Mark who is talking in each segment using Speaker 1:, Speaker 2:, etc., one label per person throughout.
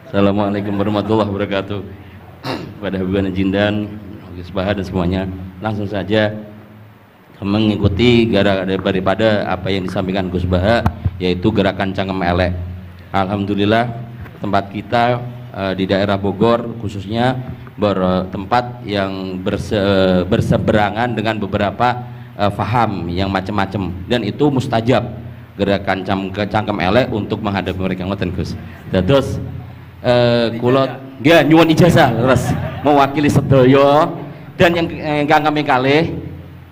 Speaker 1: Assalamualaikum warahmatullahi wabarakatuh. Pada Habibana Jindan, Gus Baha dan semuanya, langsung saja mengikuti daripada apa yang disampaikan Gus Baha, yaitu gerakan Cangkem Elek. Alhamdulillah tempat kita di daerah Bogor khususnya bertempat yang berseberangan dengan beberapa faham yang macam-macam, dan itu mustajab gerakan Cangkem Elek untuk menghadapi mereka. Ngoten Gus. Dados kula nggih nyuwun ijazah terus mewakili sedaya, dan yang ingkang kami kalih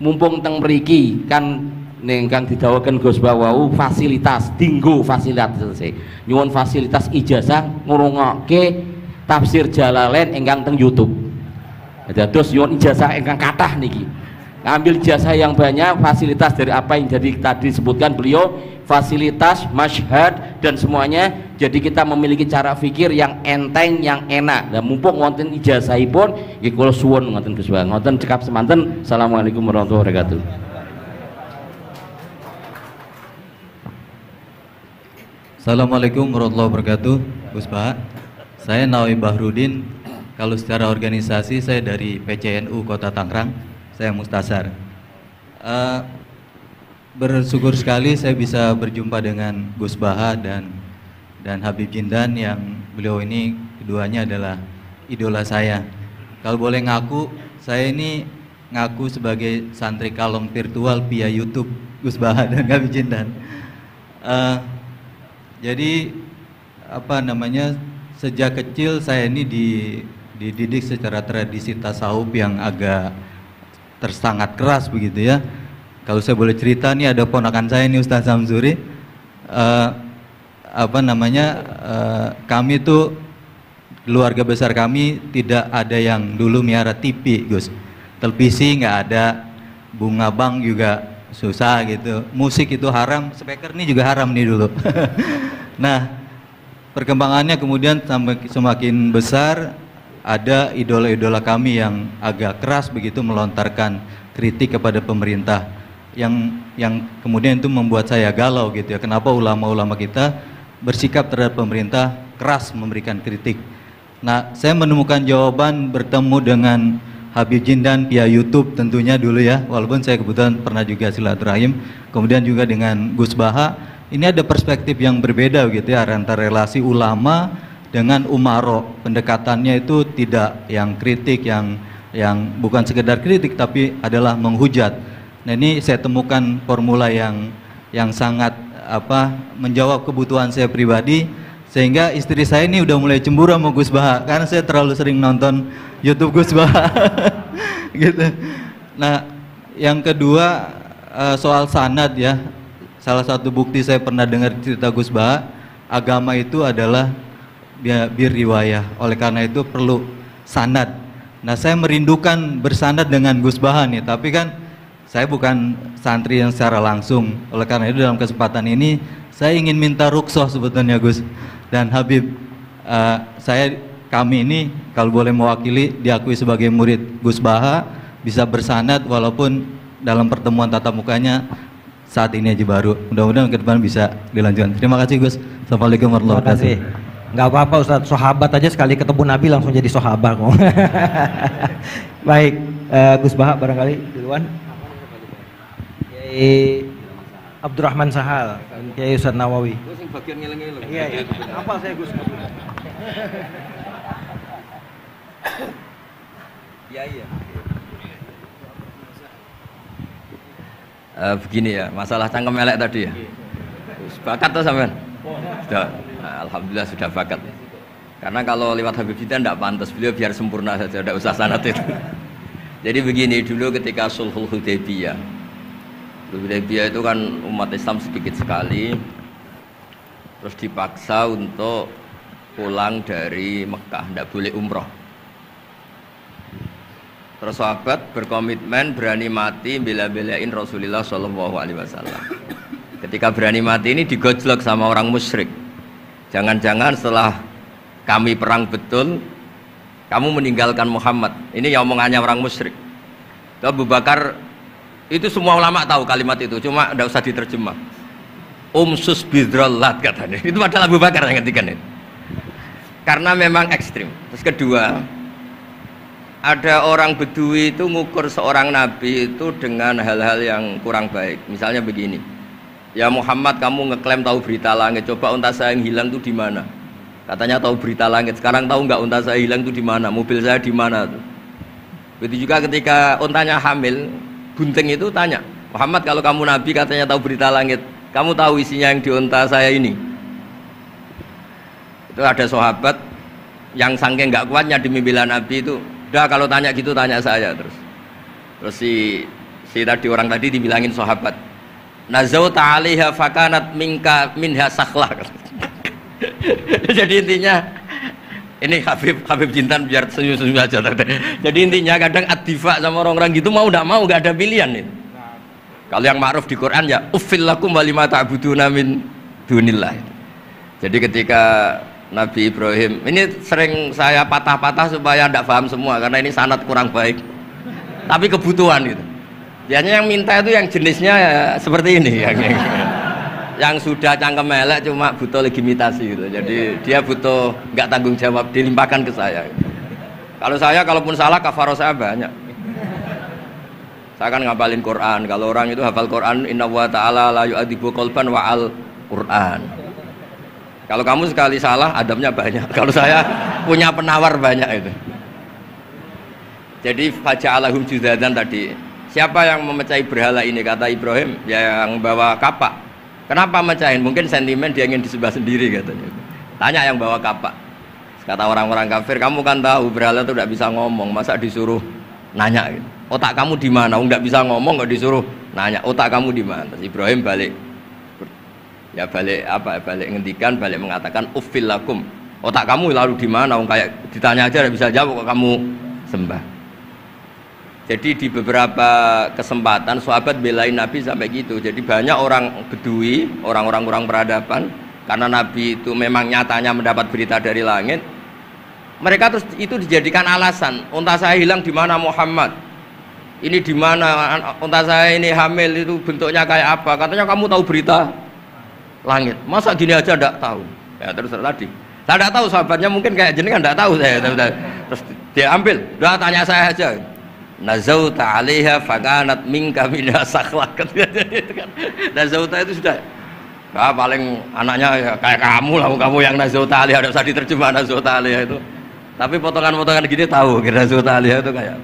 Speaker 1: mumpung teng mriki kan ingkang didhawuhaken Gus Bawau fasilitas dinggo fasilitas nyuwun fasilitas ijazah ngrungokke tafsir Jalalain ingkang teng YouTube. Dados nyuwun ijazah ingkang kathah niki. Ambil ijazah yang banyak, fasilitas dari apa yang jadi tadi disebutkan beliau, fasilitas, masyhad dan semuanya. Jadi kita memiliki cara fikir yang enteng, yang enak. Dan mumpung wonten ijazahipun nggih kula suwun ngoten Gus Bang. Ngoten cekap semanten. Assalamualaikum warahmatullahi wabarakatuh.
Speaker 2: Assalamualaikum warahmatullahi wabarakatuh. Gus Baha, saya Nawawi Bahrudin. Kalau secara organisasi saya dari PCNU Kota Tangerang, saya Mustasar. Bersyukur sekali saya bisa berjumpa dengan Gus Baha dan Habib Jindan, yang beliau ini keduanya adalah idola saya. Kalau boleh ngaku, saya ini ngaku sebagai santri kalong virtual via YouTube Gus Baha dan Habib Jindan. Jadi apa namanya, sejak kecil saya ini dididik secara tradisi tasawuf yang agak tersangat keras begitu ya. Kalau saya boleh cerita nih, ada ponakan saya nih Ustaz Samsuri, kami tuh keluarga besar kami tidak ada yang dulu miara TV Gus, televisi nggak ada, bunga bank juga susah gitu, musik itu haram, speaker nih juga haram nih dulu. Nah, perkembangannya kemudian semakin besar, ada idola-idola kami yang agak keras begitu melontarkan kritik kepada pemerintah, yang kemudian itu membuat saya galau gitu ya. Kenapa ulama-ulama kita bersikap terhadap pemerintah keras memberikan kritik? Nah, saya menemukan jawaban bertemu dengan Habib Jindan via YouTube tentunya dulu ya, walaupun saya kebetulan pernah juga silaturahim. Kemudian juga dengan Gus Baha, ini ada perspektif yang berbeda gitu ya, antara relasi ulama dengan umaro. Pendekatannya itu tidak yang kritik, yang bukan sekedar kritik tapi adalah menghujat. Nah, ini saya temukan formula yang sangat menjawab kebutuhan saya pribadi, sehingga istri saya ini udah mulai cemburu sama Gus Baha karena saya terlalu sering nonton YouTube Gus Baha. Gitu. Nah, yang kedua soal sanad ya. Salah satu bukti saya pernah dengar cerita Gus Baha, agama itu adalah bir riwayah. Oleh karena itu perlu sanad. Nah, saya merindukan bersanad dengan Gus Baha nih, tapi kan saya bukan santri yang secara langsung. Oleh karena itu dalam kesempatan ini saya ingin minta rukhsah sebetulnya Gus dan Habib. Kami ini kalau boleh mewakili diakui sebagai murid Gus Baha, bisa bersanad walaupun dalam pertemuan tatap mukanya saat ini aja baru. Mudah-mudahan ke depan bisa dilanjutkan. Terima kasih Gus. Assalamualaikum warahmatullahi wabarakatuh.
Speaker 3: Nggak apa-apa Ustaz, sahabat aja sekali ketemu Nabi langsung jadi sahabat kok. Baik, Gus Baha barangkali duluan. Kiai Abdurrahman Sahal, Kiai Ustaz Nawawi.
Speaker 1: Gus sing bagian ngeleng-ngeleng.
Speaker 3: Iya. Apa saya Gus?
Speaker 1: Iya. Begini ya, masalah cangkem elek tadi ya. Bakat tuh sampean? Sudah, alhamdulillah sudah bakat. Karena kalau lewat Habib Jindan tidak pantas, beliau biar sempurna saja, tidak usah sanad itu. Jadi begini, dulu ketika Sulhul Hudaybiyah itu kan umat Islam sedikit sekali, terus dipaksa untuk pulang dari Mekah, tidak boleh umroh. Terus sahabat berkomitmen berani mati bela-belain Rasulullah SAW. Ketika berani mati ini digojlok sama orang musyrik. Jangan-jangan setelah kami perang betul, kamu meninggalkan Muhammad. Ini yang omongannya orang musyrik. Abu Bakar, itu semua ulama tahu kalimat itu, cuma tidak usah diterjemah. Umsus bidrollat katanya. Itu adalah Abu Bakar yang ketikan itu.
Speaker 4: karena memang ekstrim. Terus kedua, ada orang Bedui itu ngukur seorang nabi itu dengan hal-hal yang kurang baik. Misalnya begini, ya Muhammad, kamu ngeklaim tahu berita langit, coba unta saya yang hilang itu di mana? Katanya tahu berita langit, sekarang tahu nggak unta saya hilang itu di mana? Mobil saya di mana? Begitu juga ketika untanya hamil, bunting itu tanya, Muhammad, kalau kamu nabi katanya tahu berita langit, kamu tahu isinya yang di unta saya ini? Itu ada sahabat yang saking nggak kuatnya demi bela nabi itu, udah kalau tanya gitu tanya saya. Terus si tadi orang tadi dibilangin sahabat, nazauta 'alaiha fakanat minha sakhlah. Jadi intinya ini Habib Jintan biar senyum-senyum aja. Jadi intinya kadang ad-difa sama orang-orang gitu mau tidak mau nggak ada pilihan itu. Kalau yang ma'ruf di Quran ya uffil lakum wa lima ta'buduna min dunillah. Jadi ketika Nabi Ibrahim, ini sering saya patah-patah supaya tidak paham semua karena ini sanad kurang baik. Tapi kebutuhan itu. Biasanya yang minta itu yang jenisnya ya seperti ini yang sudah cangkem elek cuma butuh legitimasi gitu. Jadi dia butuh nggak tanggung jawab, dilimpahkan ke saya. Kalau saya kalaupun salah kafaro saya banyak. Saya kan ngapalin Quran. Kalau orang itu hafal Quran, inna wa ta'ala la yu'adzibu qalban wa al Quran. Kalau kamu sekali salah, adabnya banyak. Kalau saya punya penawar banyak itu. Jadi faja'alahum judadan tadi. Siapa yang memecahi berhala ini? Kata Ibrahim, ya yang bawa kapak. Kenapa mecahin? Mungkin sentimen dia ingin disembah sendiri katanya. Tanya yang bawa kapak. Kata orang-orang kafir, kamu kan tahu berhala itu tidak bisa ngomong, masa disuruh nanya gitu. Otak kamu di mana? Nggak bisa ngomong, nggak disuruh nanya. Otak kamu di mana? Ibrahim balik. Ya balik ngendikan, balik mengatakan uffil lakum. Otak kamu lalu di mana? Kayak ditanya aja tidak bisa jawab kok kamu sembah. Jadi di beberapa kesempatan sahabat belain Nabi sampai gitu. Jadi banyak orang Bedui, orang-orang peradaban, karena Nabi itu memang nyatanya mendapat berita dari langit. Mereka terus itu dijadikan alasan. Unta saya hilang di mana Muhammad? Ini di mana? Unta saya ini hamil itu bentuknya kayak apa? Katanya kamu tahu berita langit. Masa gini aja enggak tahu? Ya terus tadi. Saya enggak tahu, sahabatnya mungkin kayak jenengan enggak tahu saya. Terus dia ambil, udah tanya saya aja. Nazauta 'alaiha fakanat minka minha sakhlah. Nazauta itu sudah paling anaknya ya, kayak kamu lah, kamu yang nazauta 'alaiha, enggak usah diterjemah nazauta 'alaiha itu. Tapi potongan-potongan gini tahu kira nazauta 'alaiha itu kayak.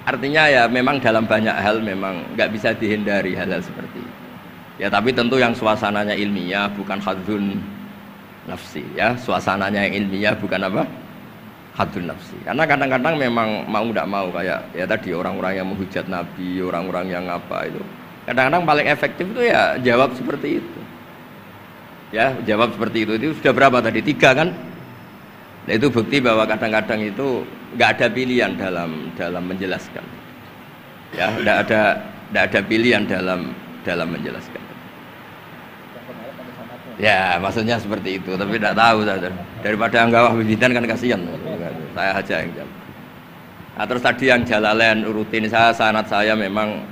Speaker 4: Artinya ya memang dalam banyak hal memang nggak bisa dihindari hal-hal seperti itu. Ya tapi tentu yang suasananya ilmiah bukan hadzun nafsi ya, suasananya yang ilmiah bukan apa? Hadzun nafsi. Karena kadang-kadang memang mau tidak mau kayak ya tadi orang-orang yang menghujat Nabi, orang-orang yang apa itu. Kadang-kadang paling efektif itu ya jawab seperti itu. Ya, jawab seperti itu. Itu sudah berapa tadi? 3 kan? Nah, itu bukti bahwa kadang-kadang itu nggak ada pilihan dalam menjelaskan. Ya, nggak ada pilihan dalam menjelaskan. Ya, maksudnya seperti itu. Tapi tidak tahu saya. Daripada anggawah bibitan kan kasihan. Saya aja yang jawab. Nah, terus tadi yang Jalalain rutin sanad saya memang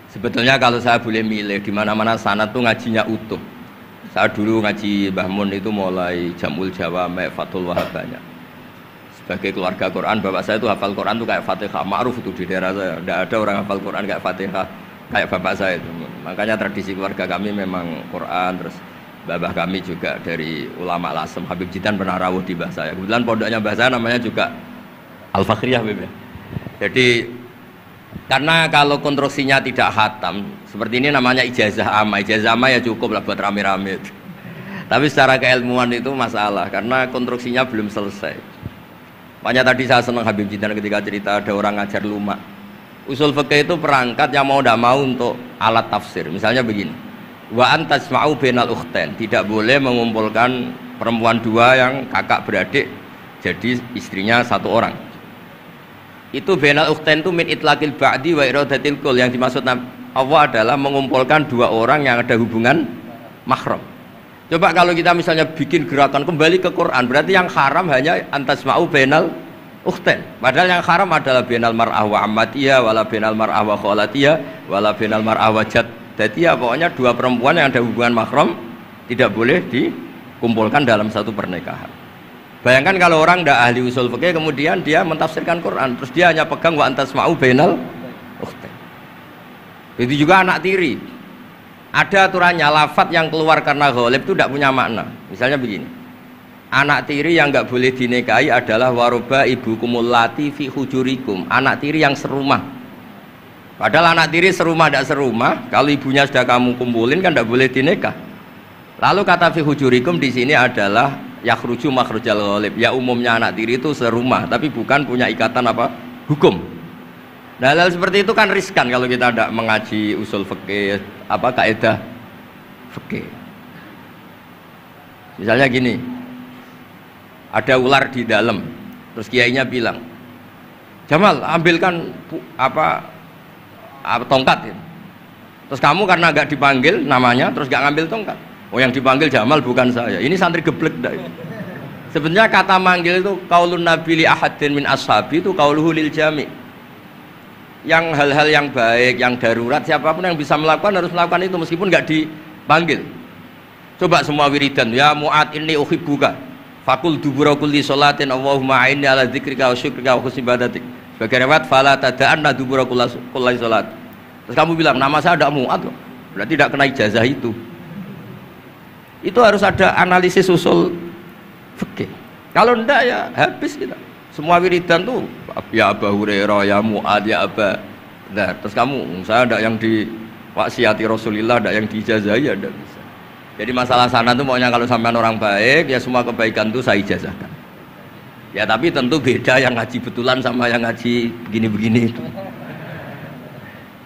Speaker 4: sebetulnya kalau saya boleh milih di mana-mana sanad tuh ngajinya utuh. Saya dulu ngaji Mbah Mun itu mulai Jamul Jawami, Fathul Wahab banyak. Sebagai keluarga Quran, bapak saya itu hafal Quran tuh kayak Fatihah, ma'ruf itu di daerah saya. Tidak ada orang hafal Quran kayak Fatihah kayak bapak saya itu. Makanya tradisi keluarga kami memang Quran. Terus babah kami juga dari ulama Lasem, Habib Jitan pernah rawuh di mbah saya. Kebetulan pondoknya mbah saya namanya juga Al-Fakhriyah. Jadi karena kalau konstruksinya tidak khatam seperti ini namanya ijazah amma. Ijazah amma ya cukup lah buat rame-rame. Tapi secara keilmuan itu masalah karena konstruksinya belum selesai. Makanya tadi saya senang Habib Jitan ketika cerita ada orang ngajar lumak. Usul fikih itu perangkat yang mau tidak mau untuk alat tafsir. Misalnya begini, wa antasma'u bainal ukhtain, tidak boleh mengumpulkan perempuan 2 yang kakak beradik jadi istrinya 1 orang. Itu bainal ukhtain itu min itlaqil ba'di wa iradatil kul, yang dimaksud Allah adalah mengumpulkan 2 orang yang ada hubungan mahram. Coba kalau kita misalnya bikin gerakan kembali ke Quran, berarti yang haram hanya antasma'u bainal ukhtain. Padahal yang haram adalah bainal mar'ah wa ammatiyah wala bainal mar'ah wa khalatiyah wala bainal mar'ah wa jaddiyah. Pokoknya 2 perempuan yang ada hubungan mahram tidak boleh dikumpulkan dalam satu pernikahan. Bayangkan kalau orang tidak ahli usul fikih kemudian dia mentafsirkan Quran, terus dia hanya pegang wa antasma'u bainal ukhtain. Itu juga anak tiri. Ada aturannya, lafadz yang keluar karena ghalib itu tidak punya makna. Misalnya begini, anak tiri yang nggak boleh dinikahi adalah waroba ibukumul lati fi hujurikum, anak tiri yang serumah. Padahal anak tiri serumah tidak serumah, kalau ibunya sudah kamu kumpulin kan tidak boleh dinikah. Lalu kata fi hujurikum di sini adalah yakhruju makhrujal ghalib. Ya umumnya anak tiri itu serumah, tapi bukan punya ikatan apa? Hukum. Nah, hal seperti itu kan riskan kalau kita tidak mengaji usul fikih, apa kaidah fikih. Misalnya gini, ada ular di dalam, terus kiainya bilang, Jamal ambilkan tongkat. Terus kamu karena agak dipanggil namanya, terus gak ngambil tongkat. Oh yang dipanggil Jamal bukan saya. Ini santri geblek dah. Sebenarnya kata manggil itu qaulun nabi li ahadin min ashabi itu qauluhu lil jami'. Yang hal-hal yang baik, yang darurat, siapapun yang bisa melakukan harus melakukan itu meskipun nggak dipanggil. Coba semua wiridan, ya Mu'ad inni uhibbuka fakul dubura kulli sholatin Allahumma a'inni ala dzikrika wa syukrika wa husni ibadatik. Sebagai riwayat fala tada'anna dubura kulli sholat. Terus kamu bilang nama saya ada Mu'ad kok, berarti tidak kena ijazah itu. Itu harus ada analisis usul fikih. Kalau enggak ya habis kita. Semua wiridan tuh ya Abu Hurairah, ya Mu'ad, ya Aba. Nah, terus kamu, saya ada yang di waksiati Rasulullah, ada yang diijazahi, ya tidak bisa. Jadi masalah sana tuh maunya kalau sampean orang baik, ya semua kebaikan tuh saya ijazahkan. Ya tapi tentu beda yang ngaji betulan sama yang ngaji begini-begini itu.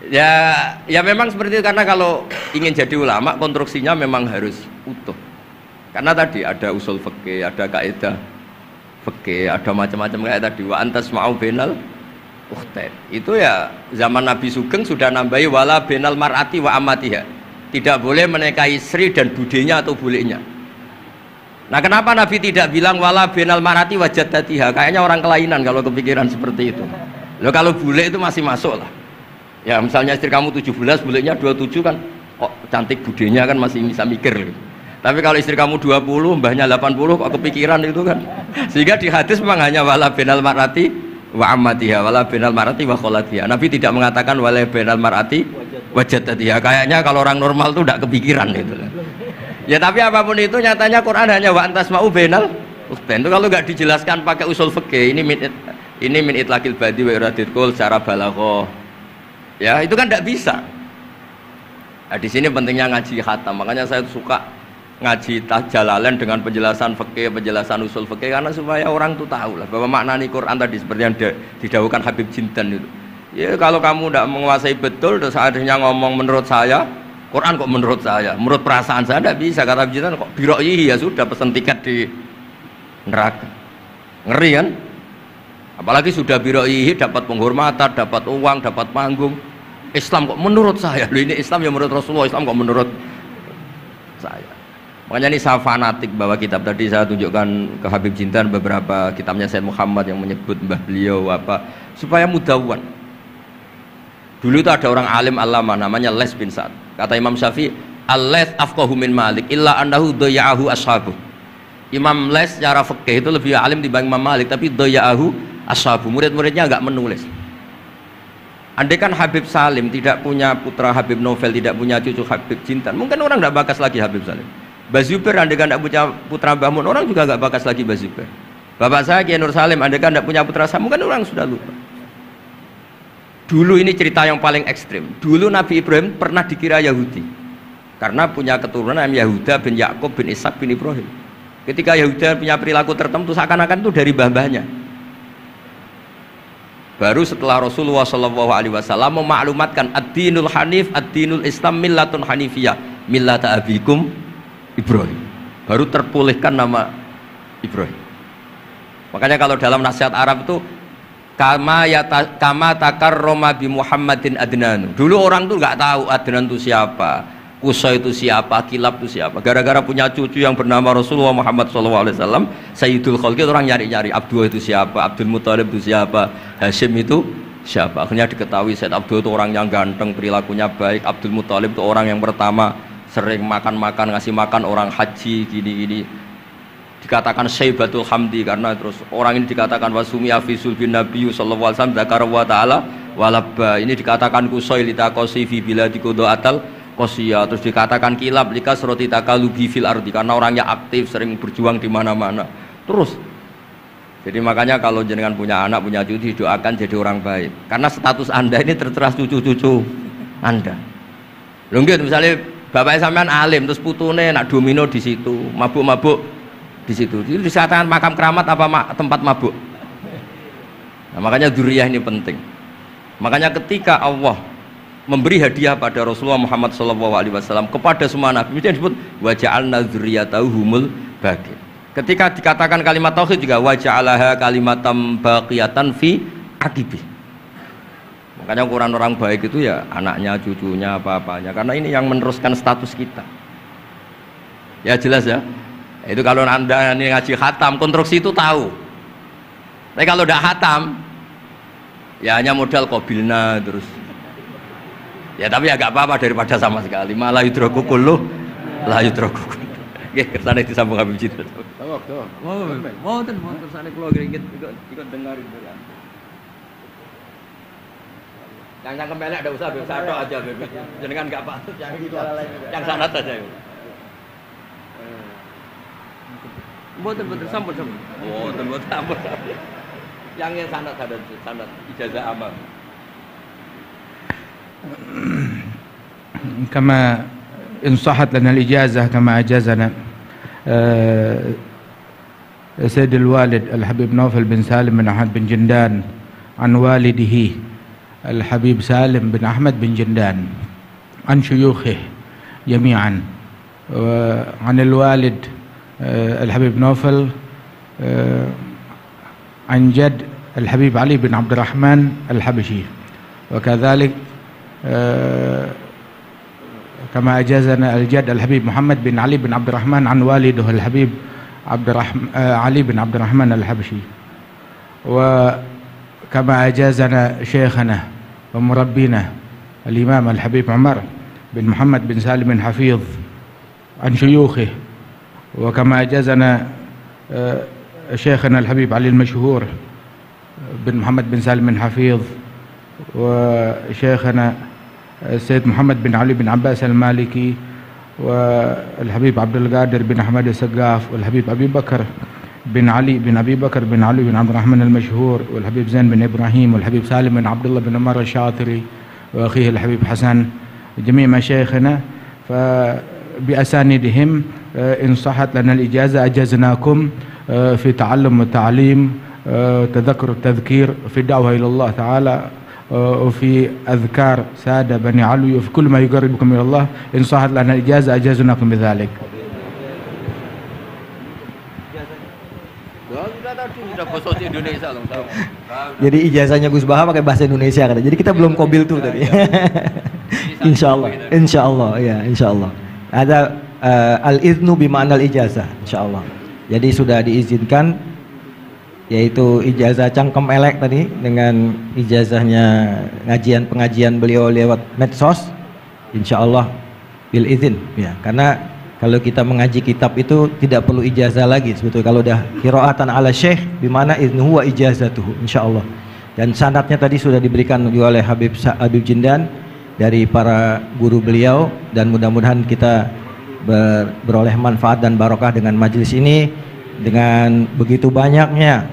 Speaker 4: Ya memang seperti itu, karena kalau ingin jadi ulama konstruksinya memang harus utuh. Karena tadi ada usul fikih, ada kaidah fikih, ada macam-macam kayak tadi wa antasma'u bainal ukhtain. Itu ya zaman Nabi Sugeng sudah nambahi wala bainal mar'ati wa amatiha. Tidak boleh menikahi istri dan budenya atau bulenya. Nah, kenapa Nabi tidak bilang wala bainal mar'ati wa jaddatiha? Kayaknya orang kelainan kalau kepikiran seperti itu. Loh, kalau bule itu masih masuk lah. Ya misalnya istri kamu 17, bulenya 27 kan kok cantik budenya kan masih bisa mikir gitu. Tapi kalau istri kamu 20, mbahnya 80 kok kepikiran itu kan. Sehingga di hadis memang hanya wala binal marati wa ammatiha, wala binal marati wa kholatiha. Nabi tidak mengatakan wala binal marati wa jaddatiha. Kayaknya kalau orang normal tuh tidak kepikiran itu. Ya tapi apapun itu nyatanya Quran hanya wa antasma'u bainal ukhtain. Itu kalau nggak dijelaskan pakai usul fikih, ini min itlaqil badi wa iradil qul secara balaghah. Ya, itu kan tidak bisa. Nah, di sini pentingnya ngaji khatam. Makanya saya suka ngaji Jalalain dengan penjelasan fikih, penjelasan usul fikih, karena supaya orang tuh tahu lah bahwa maknani Quran tadi seperti yang didahulukan Habib Jindan itu. Ya kalau kamu tidak menguasai betul terus akhirnya ngomong menurut saya, Quran kok menurut saya, menurut perasaan saya tidak bisa. Kata Habib Jindan kok biro'ihi, ya sudah pesen tiket di neraka. Ngeri kan? Apalagi sudah biro'ihi dapat penghormatan, dapat uang, dapat panggung. Islam kok menurut saya. Loh, ini Islam ya menurut Rasulullah, Islam kok menurut saya. Makanya ini saya fanatik bahwa kitab tadi saya tunjukkan ke Habib Jindan beberapa kitabnya Said Muhammad yang menyebut mbah beliau apa supaya mudawwan. Dulu itu ada orang alim alama namanya Les bin Sa'ad. Kata Imam Syafi'i, "Al-Les afqahu min Malik illa annahu daya'ahu ashabuh." Imam Les secara fikih itu lebih alim dibanding Imam Malik, tapi daya'ahu ashabuh. Murid-muridnya enggak menulis. Andai kan Habib Salim tidak punya putra Habib Novel, tidak punya cucu Habib Jindan, mungkin orang enggak bakas lagi Habib Salim. Bazuber andai kan tidak punya putra Mbah Mun, orang juga nggak bakas lagi Bazuber. Bapak saya Kiai Nur Salim andai kan tidak punya putra saya, mungkin orang sudah lupa. Dulu ini cerita yang paling ekstrim. Dulu Nabi Ibrahim pernah dikira Yahudi karena punya keturunan Yahuda bin Yakub bin Ishak bin Ibrahim. Ketika Yahuda punya perilaku tertentu seakan-akan itu dari mbah-mbahnya. Baru setelah Rasulullah SAW memaklumatkan ad-dinul hanif, ad-dinul Islam millatun hanifiyah, millata abikum Ibrahim, baru terpulihkan nama Ibrahim. Makanya kalau dalam nasihat Arab itu kama takarroma bi Muhammadin Adnan. Dulu orang tuh nggak tahu Adnan itu siapa, Kusa itu siapa, Kilab itu siapa. Gara-gara punya cucu yang bernama Rasulullah Muhammad SAW, Sayyidul Khalqi, orang nyari-nyari Abdullah itu siapa, Abdul Muthalib itu siapa, Hashim itu siapa. Akhirnya diketahui Sayyid Abdullah itu orang yang ganteng, perilakunya baik. Abdul Muthalib itu orang yang pertama sering makan-makan, ngasih makan orang haji, gini-gini. dikatakan Syaibatul Hamdi karena terus orang ini dikatakan wasumi afisul bin Nabi sallallahu alaihi wasallam dzakara wa ta'ala walabba, ini dikatakan kusoi litakosi fi biladi atal kosia, terus dikatakan kilab likas roti takalubi fil ardi karena orangnya aktif sering berjuang di mana-mana terus. Jadi makanya kalau jenengan punya anak punya cucu doakan jadi orang baik karena status anda ini tertera cucu-cucu anda. Lho nggih misalnya bapak sampean alim terus putune nak domino di situ mabuk-mabuk di situ itu disatakan makam keramat apa tempat mabuk. Nah, makanya dzurriyyah ini penting. Makanya ketika Allah memberi hadiah pada Rasulullah Muhammad SAW kepada semua nabi itu disebut wa ja'alna dzurriyyatahu humul baqin. Ketika dikatakan kalimat tauhid juga wa ja'alaha kalimatam baqiyatan fi aqibi. Makanya ukuran orang baik itu ya anaknya, cucunya, apa-apanya karena ini yang meneruskan status kita. Ya jelas ya. Itu kalau anda ini ngaji khatam konstruksi itu tahu. Tapi kalau tidak khatam ya hanya modal qabilna terus. Ya tapi agak apa-apa daripada sama sekali. Malah yudroku kulluh la yudroku. Nggih kersane disambung Habib Jibril. Mau kersane kula ikut dengarin ya. Yang kembali ada usaha Habib Sado aja Habib. Jenengan enggak patut yang itu. Yang sanad saja. Mboten sampun. Mboten sampun. Yang sanad ijazah amal.
Speaker 5: كما إن صحت لنا الإجازة كما أجازنا سيد الوالد الحبيب نوفل بن سالم بن أحمد بن جندان عن والده الحبيب سالم بن أحمد بن جندان عن شيوخه جميعا عن الوالد الحبيب نوفل عن جد الحبيب علي بن عبد الرحمن الحبشي وكذلك كما أجازنا الجد الحبيب محمد بن علي بن عبد الرحمن عن والده الحبيب علي بن عبد الرحمن الحبشي وكما أجازنا شيخنا ومربينا الإمام الحبيب عمر بن محمد بن سالم بن حفيظ عن شيوخه وكما أجازنا شيخنا الحبيب علي المشهور بن محمد بن سالم بن حفيظ وشيخنا السيد محمد بن علي بن عباس المالكي والحبيب عبد القادر بن أحمد السقاف والحبيب أبي بكر بن علي بن أبي بكر بن علي بن عبد الرحمن المشهور والحبيب زين بن إبراهيم والحبيب سالم بن عبد الله بن عمر الشاطري وأخيه الحبيب حسن جميع مشايخنا فبأسانيدهم إن صحت لنا الإجازة أجزناكم في تعلم والتعليم تذكر التذكير في الدعوة إلى الله تعالى وفي أذكار سادة بني علوي وفي كل ما يقربكم إلى الله إن صحت لنا الإجازة أجازناكم بذلك.
Speaker 3: Jadi ijazahnya Gus Baha pakai bahasa Indonesia kan. Jadi kita belum kobil tuh tadi. Insya Allah, ya insya Allah. Ada al-idnu bima'na al-ijazah, insya Allah. Jadi sudah diizinkan, yaitu ijazah cangkem elek tadi dengan ijazahnya pengajian beliau lewat medsos, insya Allah bil izin, ya. Karena kalau kita mengaji kitab itu tidak perlu ijazah lagi sebetulnya. Kalau udah qiraatan ala syekh bimana idnuhu wa ijazatuhu, insya Allah. Dan sanadnya tadi sudah diberikan juga oleh Habib Jindan dari para guru beliau, dan mudah-mudahan kita beroleh manfaat dan barokah dengan majelis ini, dengan begitu banyaknya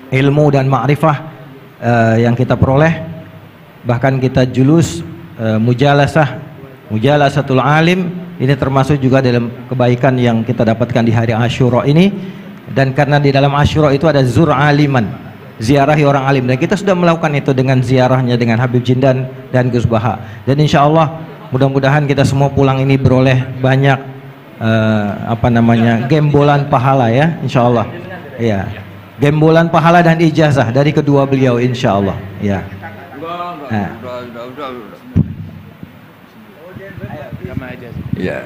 Speaker 3: ilmu dan ma'rifah yang kita peroleh. Bahkan kita julus mujalasatul alim, ini termasuk juga dalam kebaikan yang kita dapatkan di hari Asyura ini. Dan karena di dalam Asyura itu ada zur aliman, ziarahi orang alim, dan kita sudah melakukan itu dengan ziarahnya dengan Habib Jindan dan Gus Baha. Dan insya Allah mudah-mudahan kita semua pulang ini beroleh banyak gembolan pahala, ya insya Allah, ya, gembolan pahala dan ijazah dari kedua beliau insya Allah, ya.
Speaker 4: Ya,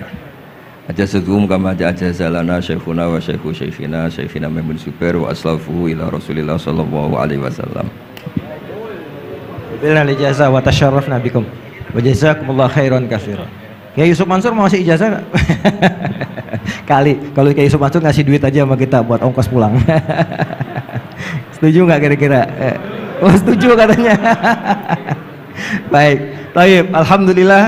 Speaker 4: ajazakum kama ajazalana syekhuna wa syekhu syekhina Maimun Zubair wa aslafuhu ila Rasulillah sallallahu alaihi wasallam.
Speaker 3: Bilal ijazah wa tasyarrafna bikum wa jazakumullah khairan katsiran. Ya Yusuf Mansur mau ngasih ijazah enggak? Kali kalau Kiai Yusuf Mansur ngasih duit aja sama kita buat ongkos pulang. Setuju nggak kira-kira? Oh, setuju katanya. Baik, baik. Alhamdulillah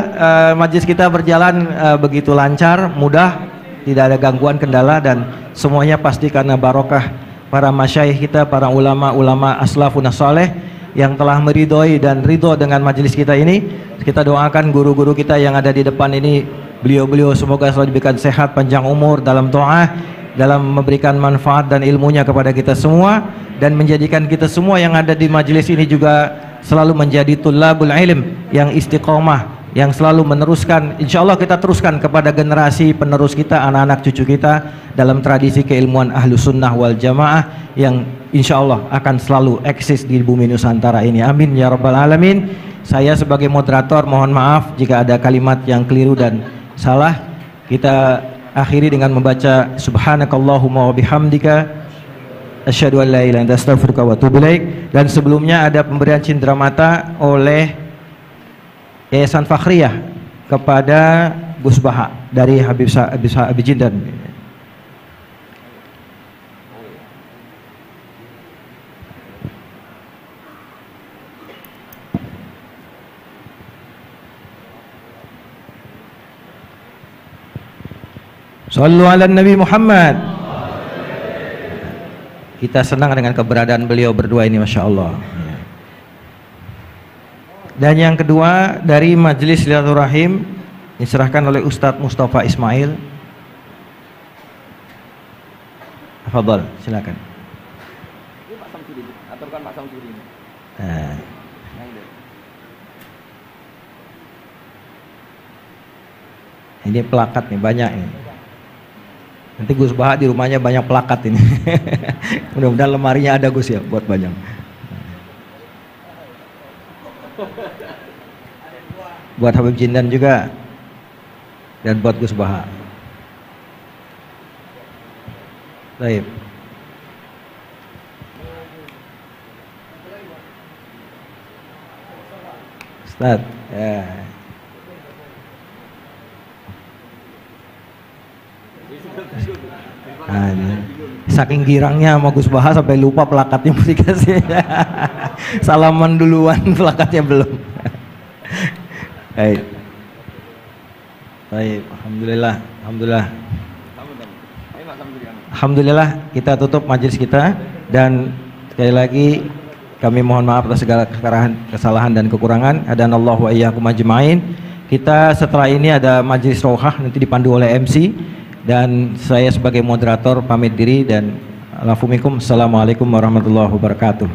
Speaker 3: majelis kita berjalan begitu lancar, mudah, tidak ada gangguan kendala dan semuanya pasti karena barokah para masyayikh kita, para ulama-ulama aslafun saleh yang telah meridhoi dan ridho dengan majelis kita ini. Kita doakan guru-guru kita yang ada di depan ini, beliau-beliau semoga selalu diberikan sehat, panjang umur dalam doa, dalam memberikan manfaat dan ilmunya kepada kita semua, dan menjadikan kita semua yang ada di majelis ini juga selalu menjadi tulabul ilm yang istiqomah, yang selalu meneruskan, insya Allah kita teruskan kepada generasi penerus kita, anak-anak cucu kita dalam tradisi keilmuan ahlu sunnah wal jamaah yang insya Allah akan selalu eksis di bumi Nusantara ini. Amin ya rabbal alamin. Saya sebagai moderator mohon maaf jika ada kalimat yang keliru dan salah. Kita akhiri dengan membaca subhanakallahumma wa bihamdika asyhadu an la ilaha illa anta astaghfiruka wa atubu ilaik. Dan sebelumnya ada pemberian cindera mata oleh Yayasan Fakhriyah kepada Gus Baha dari Habib Jindan. Sallu ala Nabi Muhammad. Kita senang dengan keberadaan beliau berdua ini, Masya Allah. Dan yang kedua dari Majelis Silaturahim diserahkan oleh Ustadz Mustafa Ismail. Fadhal, silakan.
Speaker 4: Ini Pak Samsuri, aturkan Pak Samsuri.
Speaker 3: Ini plakat nih, banyak ini. Nanti Gus Baha di rumahnya banyak plakat ini. Mudah-mudahan lemarinya ada Gus ya, buat banyak. Buat Habib Jindan juga, dan buat Gus Baha. Baik. Ustaz, ya. Saking girangnya sama Gus Baha sampai lupa plakatnya mesti kasih. Salaman duluan, plakatnya belum. Baik. Baik, alhamdulillah, alhamdulillah. Alhamdulillah kita tutup majelis kita, dan sekali lagi kami mohon maaf atas segala kesalahan dan kekurangan. Adanallahu wa iyyakum ajmain. Kita setelah ini ada majelis rohah nanti dipandu oleh MC, dan saya sebagai moderator pamit diri dan alafumikum. Assalamualaikum warahmatullahi wabarakatuh.